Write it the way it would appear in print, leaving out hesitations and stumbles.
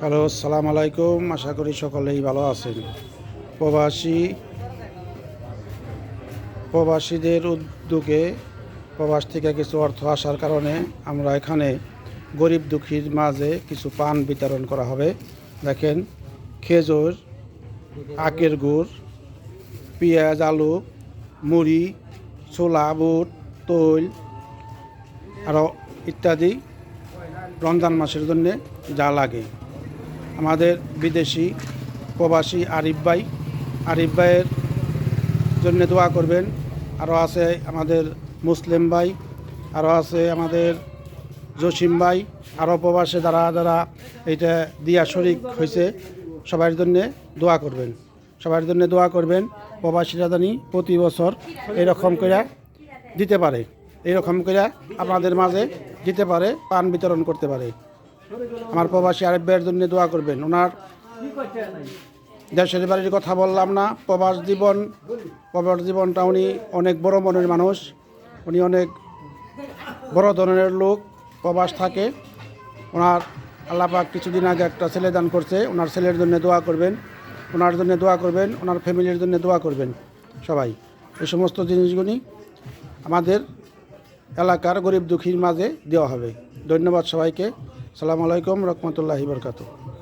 Hello, আসসালামু আলাইকুম। আশা করি সকলেই ভালো আছেন। প্রবাসীদের উদ্যোগে প্রবাস থেকে কিছু অর্থ আসার কারণে আমরা এখানে গরিব দুঃখীর মাঝে কিছু পান বিতরণ করা হবে। দেখেন, খেজুর, আখের গুড়, পেঁয়াজ, আলু, মুড়ি, ছোলা, বুট, তৈল আরও ইত্যাদি রমজান মাসের জন্যে যা লাগে। আমাদের বিদেশি প্রবাসী আরিফ ভাইয়ের জন্য দোয়া করবেন। আরও আছে আমাদের মুসলিম ভাই, আরও আছে আমাদের জসিম ভাই, আরও প্রবাসে যারা যারা এইটা দিয়া শরিক হয়েছে সবার জন্যে দোয়া করবেন। সবার জন্য দোয়া করবেন। প্রবাসীরা জানি প্রতি বছর এরকম করে দিতে পারে, এরকম করে আপনাদের মাঝে দিতে পারে, পান বিতরণ করতে পারে। আমার প্রবাসী আরিফ ভাইয়ের জন্য দোয়া করবেন। ওনার দেশের বাড়ির কথা বললাম না, প্রবাস জীবনটা উনি অনেক বড় মনের মানুষ, উনি অনেক বড় ধরনের লোক, প্রবাস থাকে। ওনার আল্লাহ পাক কিছুদিন আগে একটা ছেলে দান করছে, ওনার ছেলের জন্য দোয়া করবেন, ওনার জন্য দোয়া করবেন, ওনার ফ্যামিলির জন্য দোয়া করবেন সবাই। এই সমস্ত জিনিসগুলি আমাদের এলাকার গরিব দুঃখীর মাঝে দেওয়া হবে। ধন্যবাদ সবাইকে। আসসালামু আলাইকুম রহমতুল্লাহি বরকাতুহু।